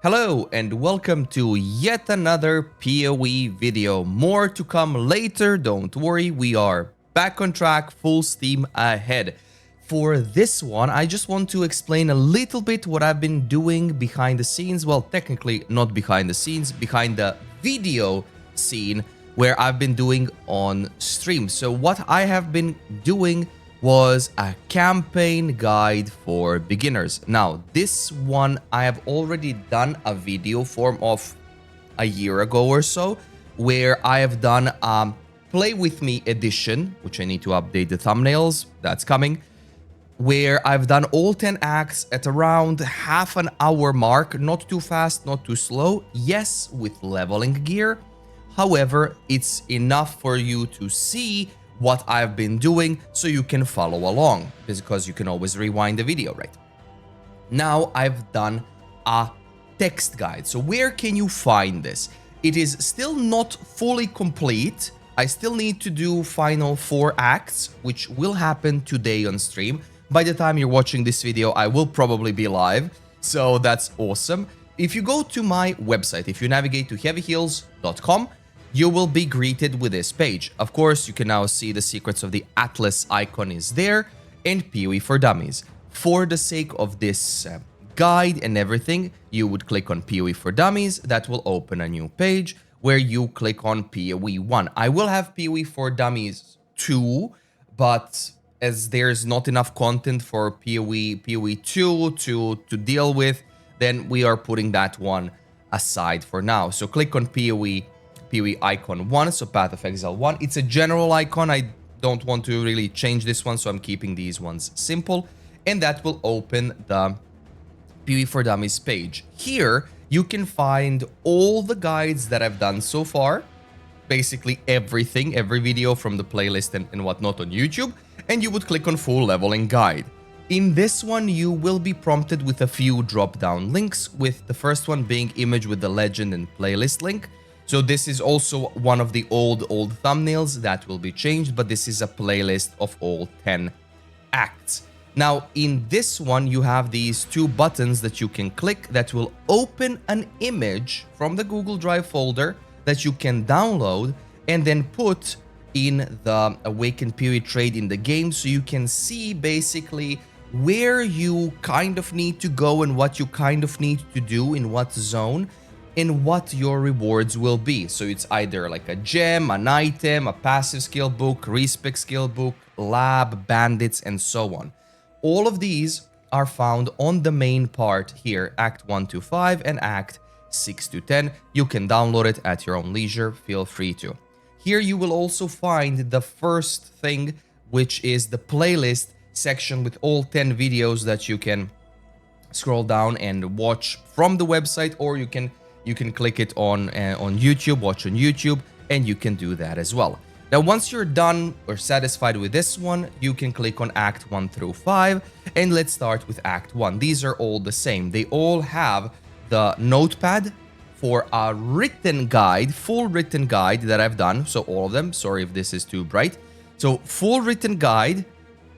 Hello and welcome to yet another PoE video. More to come later, don't worry, we are back on track, full steam ahead. For this one, I just want to explain a little bit what I've been doing behind the scenes. Well, technically not behind the scenes, behind the video scene where I've been doing on stream. So what I have been doing was a campaign guide for beginners. Now, this one I have already done a video form of a year ago or so, where I have done a Play With Me edition, which I need to update the thumbnails, that's coming, where I've done all 10 acts at around half an hour mark, not too fast, not too slow, yes, with leveling gear. However, it's enough for you to see what I've been doing so you can follow along, because you can always rewind the video, right? Now I've done a text guide. So where can you find this? It is still not fully complete. I still need to do final 4 acts, which will happen today on stream. By the time you're watching this video, I will probably be live, so that's awesome. If you go to my website, if you navigate to heavyheals.com, you will be greeted with this page. Of course, you can now see the secrets of the Atlas icon is there and PoE for Dummies. For the sake of this guide and everything, you would click on PoE for Dummies. That will open a new page where you click on PoE 1. I will have PoE for Dummies 2, but as there's not enough content for PoE 2 to deal with, then we are putting that one aside for now. So click on PoE icon 1, so Path of Exile 1. It's a general icon. I don't want to really change this one, so I'm keeping these ones simple. And that will open the PoE for Dummies page. Here, you can find all the guides that I've done so far. Basically everything, every video from the playlist and whatnot on YouTube. And you would click on Full Leveling Guide. In this one, you will be prompted with a few drop-down links, with the first one being image with the legend and playlist link. So this is also one of the old thumbnails that will be changed, but this is a playlist of all 10 acts. Now, in this one, you have these 2 buttons that you can click that will open an image from the Google Drive folder that you can download and then put in the Awaken PoE trade in the game, so you can see basically where you kind of need to go and what you kind of need to do in what zone, and what your rewards will be. So it's either like a gem, an item, a passive skill book, respec skill book, lab, bandits, and so on. All of these are found on the main part here, Act 1 to 5 and Act 6 to 10. You can download it at your own leisure, feel free to. Here you will also find the first thing, which is the playlist section with all 10 videos that you can scroll down and watch from the website, or you can click it on YouTube, watch on YouTube, and you can do that as well. Now, once you're done or satisfied with this one, you can click on Act 1 through 5, and let's start with Act 1. These are all the same. They all have the notepad for a written guide, full written guide that I've done. So all of them, sorry if this is too bright. So full written guide,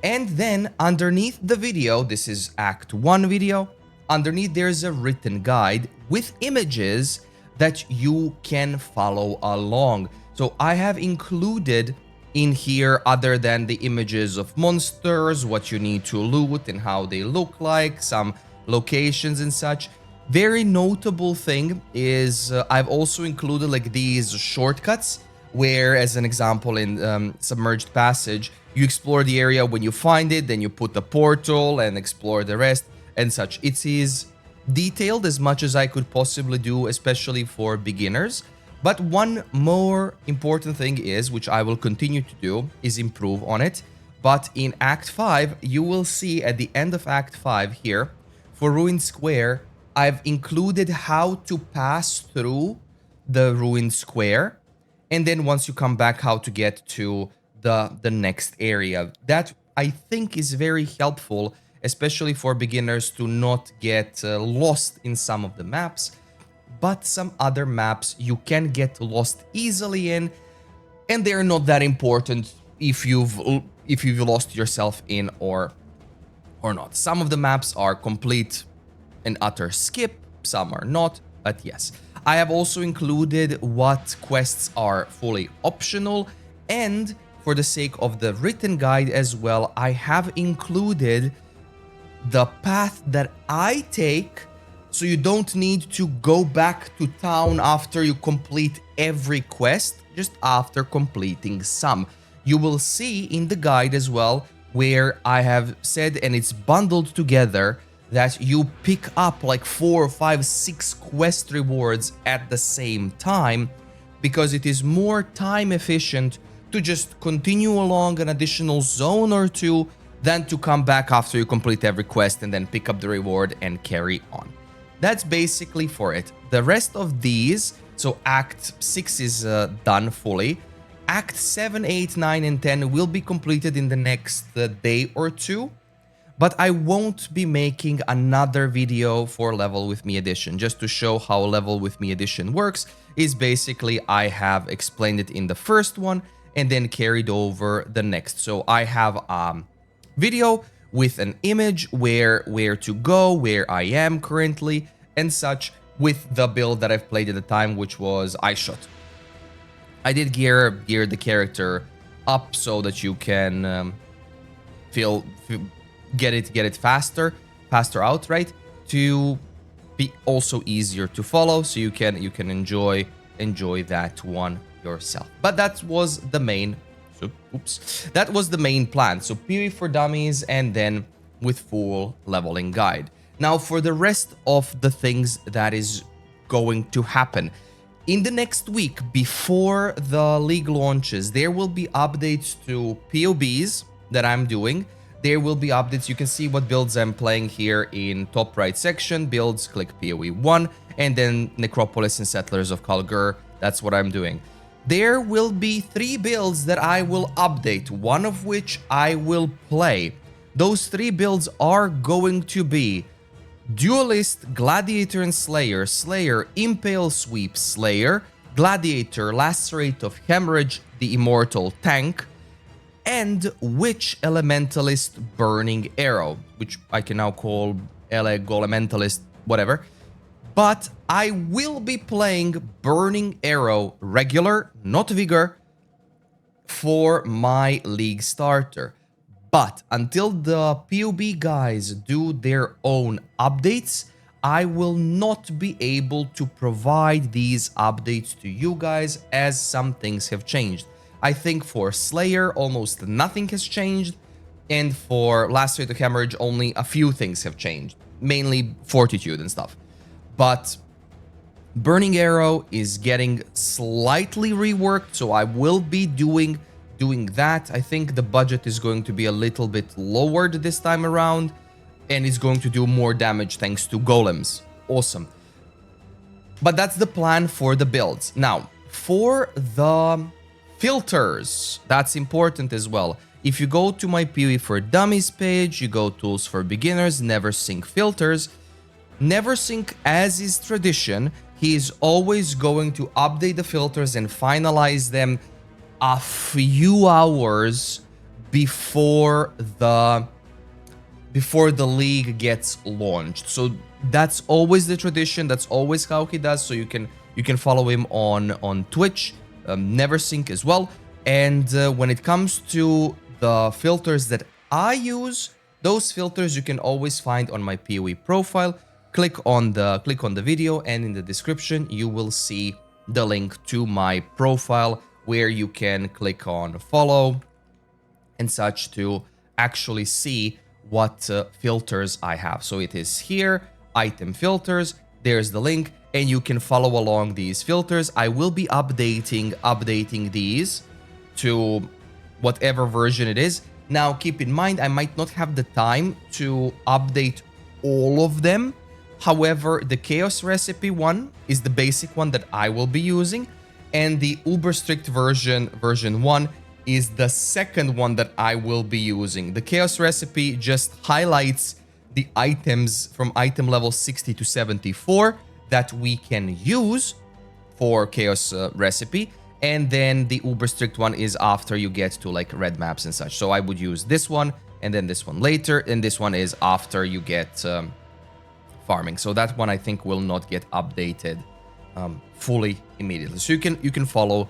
and then underneath the video, this is Act 1 video, underneath there's a written guide with images that you can follow along. So I have included in here, other than the images of monsters, what you need to loot and how they look like, some locations and such. Very notable thing is I've also included like these shortcuts where, as an example, in Submerged Passage, you explore the area. When you find it, then you put the portal and explore the rest and such. It is detailed as much as I could possibly do, especially for beginners. But one more important thing is, which I will continue to do, is improve on it. But in Act 5, you will see at the end of Act 5 here, for Ruined Square, I've included how to pass through the Ruined Square. And then once you come back, how to get to the next area. That, I think, is very helpful, especially for beginners, to not get lost in some of the maps. But some other maps you can get lost easily in, and they're not that important if you've lost yourself in or not. Some of the maps are complete and utter skip. some are not, but yes. I have also included what quests are fully optional, and for the sake of the written guide as well, I have included the path that I take, so you don't need to go back to town after you complete every quest, just after completing some. You will see in the guide as well where I have said, and it's bundled together, that you pick up like 4, 5, 6 quest rewards at the same time, because it is more time efficient to just continue along an additional zone or two than to come back after you complete every quest and then pick up the reward and carry on. That's basically for it. The rest of these, so Act 6 is done fully. Act 7, 8, 9, and 10 will be completed in the next day or two. But I won't be making another video for Level With Me Edition. Just to show how Level With Me Edition works is basically I have explained it in the first one and then carried over the next. So I have video with an image where to go, where I am currently, and such, with the build that I've played at the time, which was Ice Shot. I did gear the character up so that you can get it faster out, right? To be also easier to follow, so you can enjoy that one yourself. But that was the main. So, that was the main plan. So PoE for Dummies, and then with full leveling guide. Now for the rest of the things that is going to happen. In the next week, before the league launches, there will be updates to POBs that I'm doing. There will be updates. You can see what builds I'm playing here in top right section. Builds, click PoE 1, and then Necropolis and Settlers of Kalgur. That's what I'm doing. There will be 3 builds that I will update, one of which I will play. Those 3 builds are going to be Duelist, Gladiator and Slayer, Slayer, Impale Sweep, Slayer, Gladiator, Lacerate of Hemorrhage, the Immortal Tank, and Witch Elementalist, Burning Arrow, which I can now call Elementalist, whatever. But I will be playing Burning Arrow regular, not Vigor, for my league starter. But until the PoB guys do their own updates, I will not be able to provide these updates to you guys, as some things have changed. I think for Slayer, almost nothing has changed, and for Lacerate of Hemorrhage, only a few things have changed, mainly Fortitude and stuff. But Burning Arrow is getting slightly reworked, so I will be doing that. I think the budget is going to be a little bit lowered this time around, and it's going to do more damage thanks to golems. Awesome. But that's the plan for the builds. Now, for the filters, that's important as well. If you go to my PoE for Dummies page, you go Tools for Beginners, NeverSync Filters. NeverSync, as is tradition, he is always going to update the filters and finalize them a few hours before the league gets launched. So that's always the tradition. That's always how he does. So you can follow him on Twitch, NeverSync as well. And when it comes to the filters that I use, those filters you can always find on my PoE profile. Click on the video, and in the description you will see the link to my profile, where you can click on follow and such to actually see what filters I have. So it is here, item filters, there's the link, and you can follow along these filters. I will be updating these to whatever version it is. Now keep in mind, I might not have the time to update all of them. However, the Chaos Recipe one is the basic one that I will be using, and the Uber Strict version 1 is the second one that I will be using. The Chaos Recipe just highlights the items from item level 60 to 74 that we can use for Chaos Recipe, and then the Uber Strict one is after you get to like red maps and such. So I would use this one, and then this one later, and this one is after you get farming. So that one I think will not get updated fully immediately. So you can follow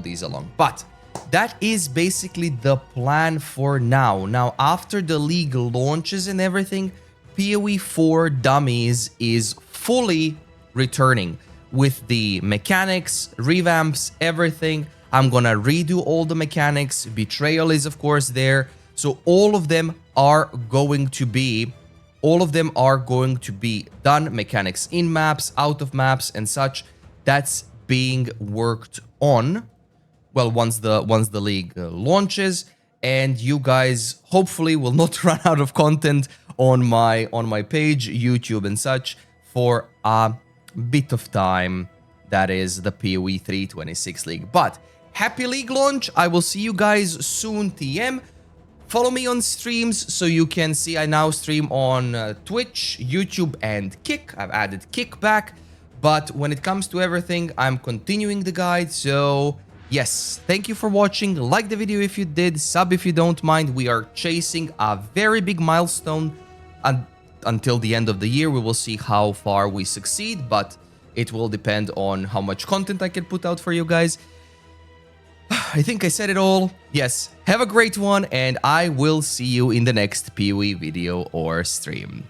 these along. But that is basically the plan for now. Now, after the league launches and everything, PoE 4 Dummies is fully returning with the mechanics, revamps, everything. I'm gonna redo all the mechanics. Betrayal is, of course, there. So all of them are going to be done. Mechanics in maps, out of maps, and such. That's being worked on. Well, once the league launches, and you guys hopefully will not run out of content on my page, YouTube, and such for a bit of time. That is the PoE 326 league. But happy league launch. I will see you guys soon, TM. Follow me on streams so you can see I now stream on Twitch, YouTube, and Kick. I've added Kick back. But when it comes to everything, I'm continuing the guide. So yes, thank you for watching. Like the video if you did, sub if you don't mind. We are chasing a very big milestone until the end of the year. We will see how far we succeed, but it will depend on how much content I can put out for you guys. I think I said it all. Yes, have a great one, and I will see you in the next PoE video or stream.